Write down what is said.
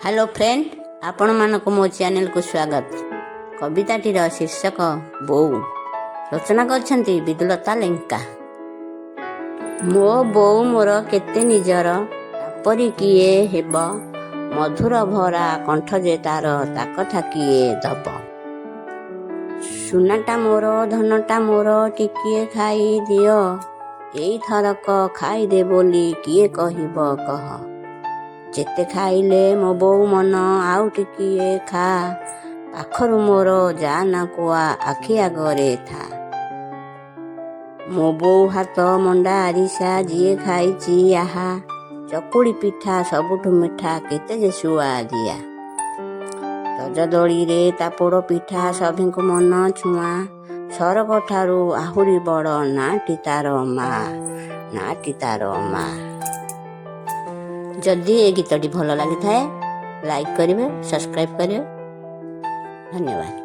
Hello friend, आपण मानक मो चैनल को स्वागत। कविताटीर शीर्षक बोऊ। रचना करछंती विदुलता लेंका। मो बोऊ मोर केते निजर, तापरी किए हेब, मधुर भरा कंठ जे तार ताकथा किए दब। सुनाटा मोर धनटा मोर टिकिए खाई दियो, एई थरक खाईदे बोली किए कहिब कह। जेते खाइले मो बोऊ मन आउ टिकिए खा, पाखरु मोर जाना कुआ आखि आगरे था। मो बोऊ हाथ मंडा आरिसा जिए खाइची आहा, चकुड़ी पिठा सबुठु मिठा केते जे सुआ दिया। रज दड़ी रे ता पोड़ पिठा सभिंकु मन छुआ, सरग ठारू आहुरी बड़ नाटी तार मा। जदि ए गीतटी भल लगी थाए लाइक करेंगे, सब्सक्राइब करेंगे। धन्यवाद।